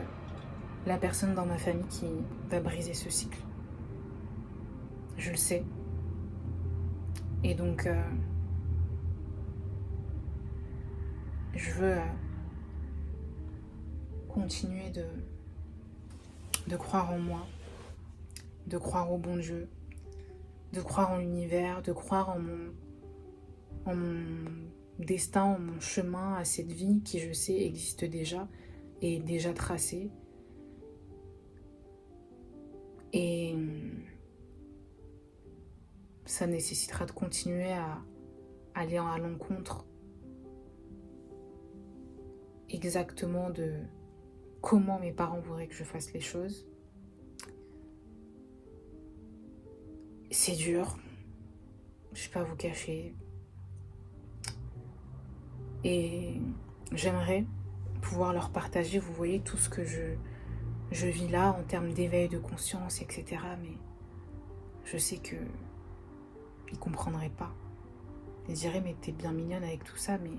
la personne dans ma famille qui va briser ce cycle. Je le sais. Et donc, je veux continuer de croire en moi, de croire au bon Dieu, de croire en l'univers, de croire en mon destin, en mon chemin, à cette vie qui, je sais, existe déjà et est déjà tracée. Et ça nécessitera de continuer à aller à l'encontre exactement de comment mes parents voudraient que je fasse les choses. C'est dur, je ne vais pas vous cacher. Et j'aimerais pouvoir leur partager, vous voyez, tout ce que je vis là en termes d'éveil de conscience, etc. Mais je sais que ils comprendraient pas. Ils diraient, mais t'es bien mignonne avec tout ça, mais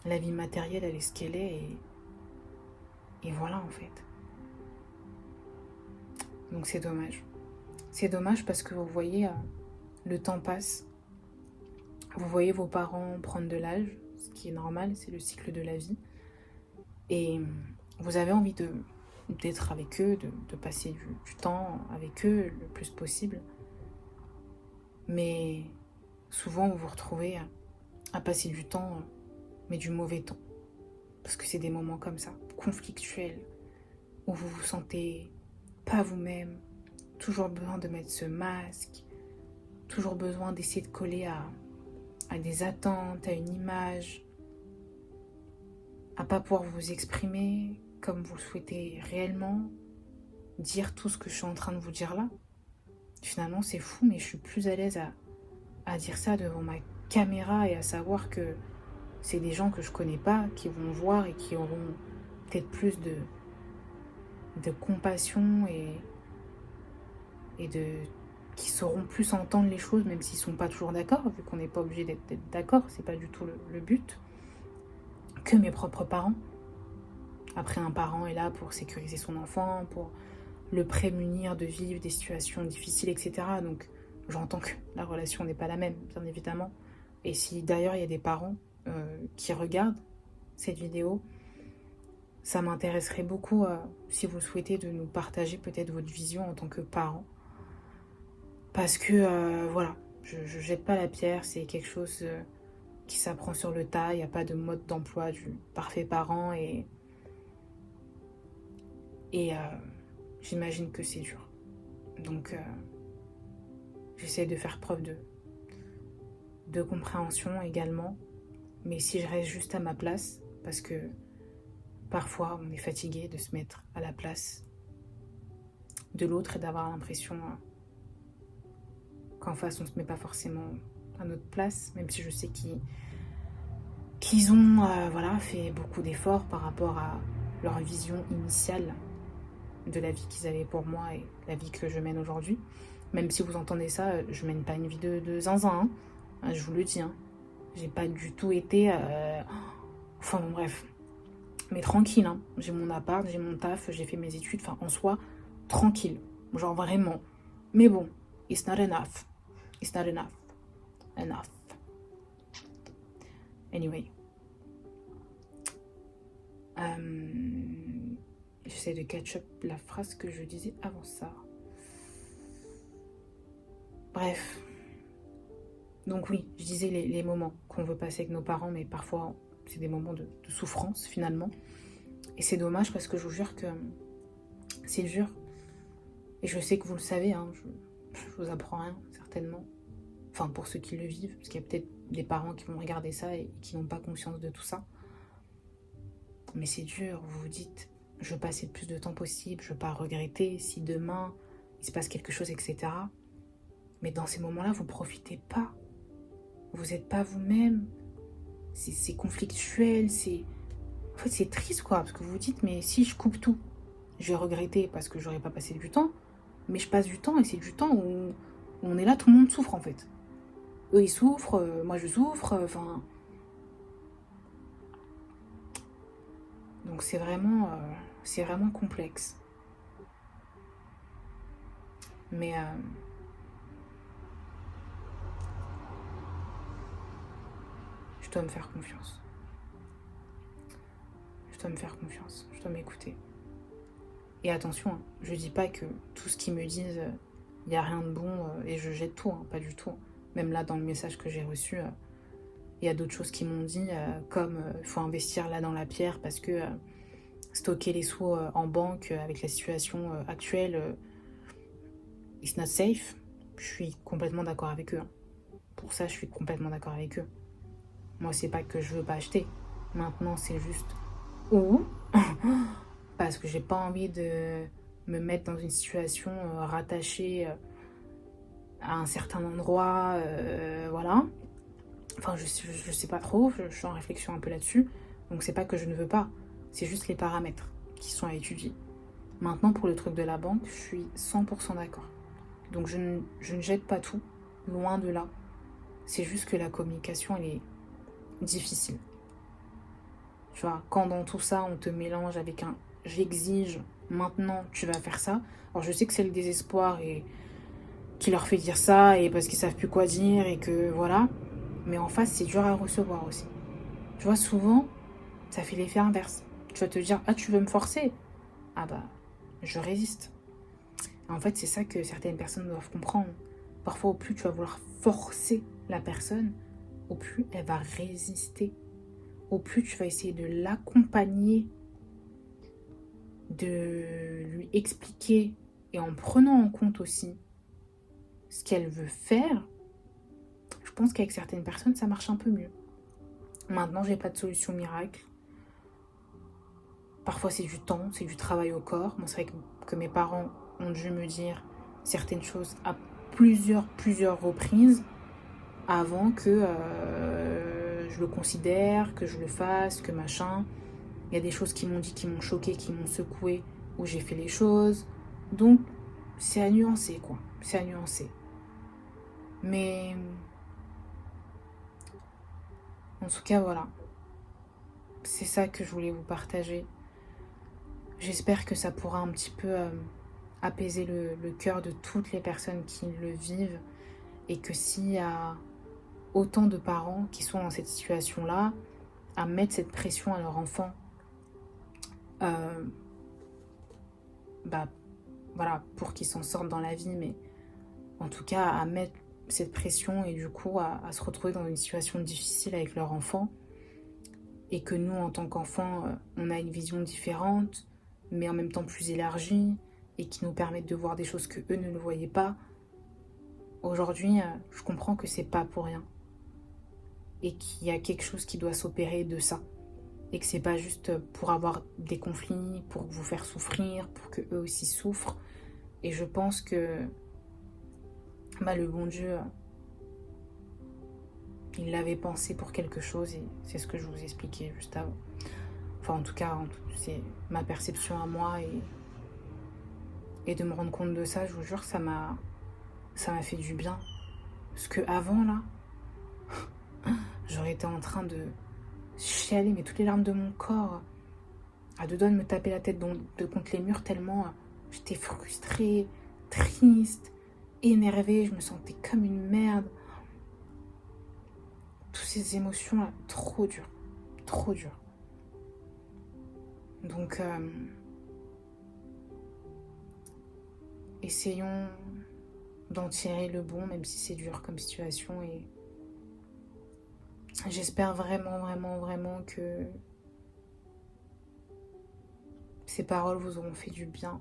la vie matérielle, elle est ce qu'elle est. Et voilà, en fait. Donc c'est dommage. C'est dommage parce que vous voyez, le temps passe. Vous voyez vos parents prendre de l'âge, ce qui est normal, c'est le cycle de la vie. Et vous avez envie d'être avec eux, de passer du temps avec eux le plus possible. Mais souvent, vous vous retrouvez à passer du temps, mais du mauvais temps. Parce que c'est des moments comme ça, conflictuels, où vous vous sentez pas vous-même, toujours besoin de mettre ce masque, toujours besoin d'essayer de coller à des attentes, à une image, à pas pouvoir vous exprimer comme vous le souhaitez réellement, dire tout ce que je suis en train de vous dire là. Finalement, c'est fou, mais je suis plus à l'aise à dire ça devant ma caméra et à savoir que c'est des gens que je connais pas qui vont voir et qui auront peut-être plus de compassion et qui sauront plus entendre les choses, même s'ils sont pas toujours d'accord, vu qu'on n'est pas obligé d'être d'accord, c'est pas du tout le but, que mes propres parents. Après, un parent est là pour sécuriser son enfant, pour le prémunir de vivre des situations difficiles, etc. Donc, j'entends que la relation n'est pas la même, bien évidemment. Et si d'ailleurs il y a des parents qui regardent cette vidéo, ça m'intéresserait beaucoup, si vous souhaitez, de nous partager peut-être votre vision en tant que parent. Parce que, voilà, je jette pas la pierre, c'est quelque chose qui s'apprend sur le tas, il n'y a pas de mode d'emploi du parfait parent et j'imagine que c'est dur. Donc, j'essaie de faire preuve de compréhension également, mais si je reste juste à ma place, parce que parfois on est fatigué de se mettre à la place de l'autre et d'avoir l'impression qu'en face on se met pas forcément à notre place, même si je sais qu'ils ont fait beaucoup d'efforts par rapport à leur vision initiale de la vie qu'ils avaient pour moi et la vie que je mène aujourd'hui. Même si vous entendez ça, je mène pas une vie de zinzin, hein. Je vous le dis. Hein. J'ai pas du tout été... Enfin bon, bref. Mais tranquille, hein. J'ai mon appart, j'ai mon taf, j'ai fait mes études. Enfin, en soi, tranquille. Genre vraiment. Mais bon, it's not enough. It's not enough. Enough. Anyway. J'essaie de catch up la phrase que je disais avant ça. Bref. Donc oui, je disais les moments qu'on veut passer avec nos parents, mais parfois c'est des moments de souffrance finalement. Et c'est dommage parce que je vous jure que c'est dur. Et je sais que vous le savez, hein, je vous apprends rien, certainement. Enfin, pour ceux qui le vivent, parce qu'il y a peut-être des parents qui vont regarder ça et qui n'ont pas conscience de tout ça. Mais c'est dur, vous vous dites, je veux passer le plus de temps possible, je veux pas regretter si demain il se passe quelque chose, etc. Mais dans ces moments-là, vous profitez pas. Vous n'êtes pas vous-même. C'est conflictuel, En fait, c'est triste, quoi, parce que vous vous dites, mais si je coupe tout, je vais regretter parce que j'aurais pas passé du temps, mais je passe du temps et c'est du temps où on est là, tout le monde souffre, en fait. Eux, ils souffrent, moi, je souffre, enfin... Donc, c'est vraiment complexe. Mais... je dois me faire confiance. Je dois me faire confiance. Je dois m'écouter. Et attention, hein, je dis pas que tout ce qu'ils me disent, il n'y a rien de bon et je jette tout, hein, pas du tout. Même là, dans le message que j'ai reçu, il y a d'autres choses qui m'ont dit, comme il faut investir là dans la pierre parce que stocker les sous en banque avec la situation actuelle, it's not safe. Je suis complètement d'accord avec eux. Hein. Pour ça, je suis complètement d'accord avec eux. Moi, c'est pas que je veux pas acheter. Maintenant, c'est juste où parce que j'ai pas envie de me mettre dans une situation rattachée à un certain endroit, voilà. Enfin, je sais pas trop, je suis en réflexion un peu là-dessus. Donc, c'est pas que je ne veux pas, c'est juste les paramètres qui sont à étudier. Maintenant, pour le truc de la banque, je suis 100% d'accord. Donc, je ne jette pas tout, loin de là. C'est juste que la communication, elle est difficile. Tu vois, quand dans tout ça, on te mélange avec un « j'exige, maintenant tu vas faire ça ». Alors, je sais que c'est le désespoir et qui leur fait dire ça et parce qu'ils savent plus quoi dire et que voilà. Mais en face, c'est dur à recevoir aussi. Tu vois, souvent, ça fait l'effet inverse. Tu vas te dire « ah, tu veux me forcer ?» Ah bah, je résiste. En fait, c'est ça que certaines personnes doivent comprendre. Parfois, au plus tu vas vouloir forcer la personne, au plus elle va résister. Au plus tu vas essayer de l'accompagner, de lui expliquer et en prenant en compte aussi ce qu'elle veut faire, je pense qu'avec certaines personnes, ça marche un peu mieux. Maintenant, j'ai pas de solution miracle. Parfois, c'est du temps, c'est du travail au corps. Moi, c'est vrai que mes parents ont dû me dire certaines choses à plusieurs reprises avant que je le considère, que je le fasse, que machin. Il y a des choses qui m'ont dit, qui m'ont choqué, qui m'ont secoué, où j'ai fait les choses. Donc, c'est à nuancer, quoi. C'est à nuancer. Mais, en tout cas, voilà. C'est ça que je voulais vous partager. J'espère que ça pourra un petit peu apaiser le cœur de toutes les personnes qui le vivent. Et que s'il y a autant de parents qui sont dans cette situation-là, à mettre cette pression à leur enfant, voilà, pour qu'ils s'en sortent dans la vie, mais en tout cas à mettre cette pression et du coup à se retrouver dans une situation difficile avec leur enfant et que nous en tant qu'enfants on a une vision différente mais en même temps plus élargie et qui nous permettent de voir des choses que eux ne le voyaient pas. Aujourd'hui je comprends que c'est pas pour rien et qu'il y a quelque chose qui doit s'opérer de ça et que c'est pas juste pour avoir des conflits, pour vous faire souffrir, pour que eux aussi souffrent. Et je pense que le bon Dieu il l'avait pensé pour quelque chose et c'est ce que je vous expliquais juste avant. Enfin, en tout cas, c'est ma perception à moi et de me rendre compte de ça, je vous jure, ça m'a fait du bien. Parce que avant là, j'aurais été en train de chialer, mais toutes les larmes de mon corps, à deux doigts de me taper la tête contre les murs tellement j'étais frustrée, triste, énervée, je me sentais comme une merde. Toutes ces émotions là, trop dures, trop dures. Donc, essayons d'en tirer le bon, même si c'est dur comme situation. Et j'espère vraiment, vraiment, vraiment que ces paroles vous auront fait du bien.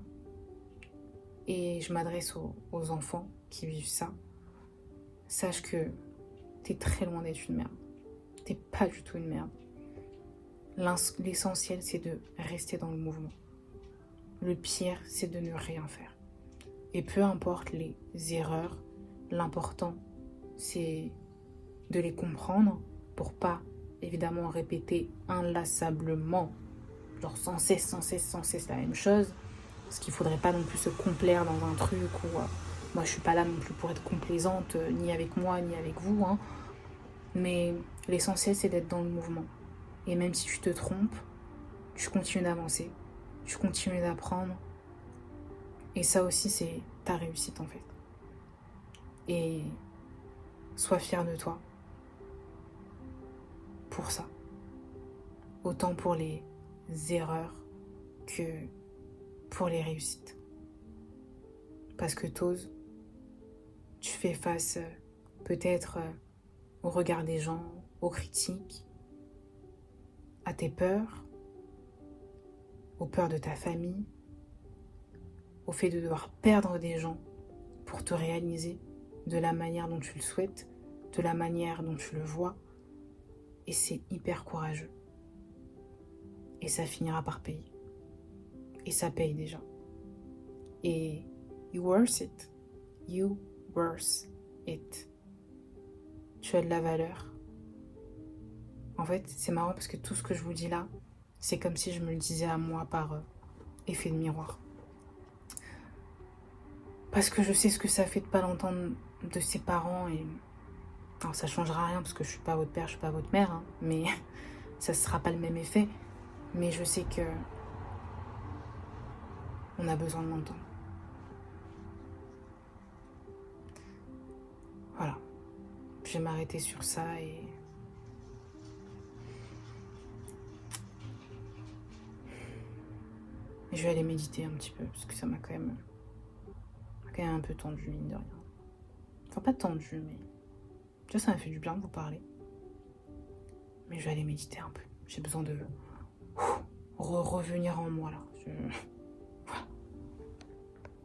Et je m'adresse aux enfants qui vivent ça. Sache que t'es très loin d'être une merde. T'es pas du tout une merde. L'essentiel, c'est de rester dans le mouvement. Le pire, c'est de ne rien faire. Et peu importe les erreurs, l'important, c'est de les comprendre pour pas, évidemment, répéter inlassablement, genre sans cesse la même chose. Parce qu'il faudrait pas non plus se complaire dans un truc où moi je suis pas là non plus pour être complaisante, ni avec moi, ni avec vous. Hein. Mais l'essentiel, c'est d'être dans le mouvement. Et même si tu te trompes, tu continues d'avancer, tu continues d'apprendre. Et ça aussi, c'est ta réussite en fait. Et sois fier de toi pour ça. Autant pour les erreurs que pour les réussites. Parce que t'oses, tu fais face peut-être au regard des gens, aux critiques, à tes peurs, aux peurs de ta famille, au fait de devoir perdre des gens pour te réaliser de la manière dont tu le souhaites, de la manière dont tu le vois. Et c'est hyper courageux. Et ça finira par payer. Et ça paye déjà. Et you worth it. You worth it. Tu as de la valeur. En fait, c'est marrant parce que tout ce que je vous dis là, c'est comme si je me le disais à moi par effet de miroir. Parce que je sais ce que ça fait de pas l'entendre de ses parents et... Alors ça changera rien parce que je suis pas votre père, je suis pas votre mère, hein, mais ça sera pas le même effet. Mais je sais que on a besoin de l'entendre. Voilà. Je vais m'arrêter sur ça et... je vais aller méditer un petit peu parce que ça m'a quand même un peu tendu, mine de rien. Enfin, pas tendu, mais... tu vois, ça m'a fait du bien de vous parler. Mais je vais aller méditer un peu. J'ai besoin de revenir en moi, là.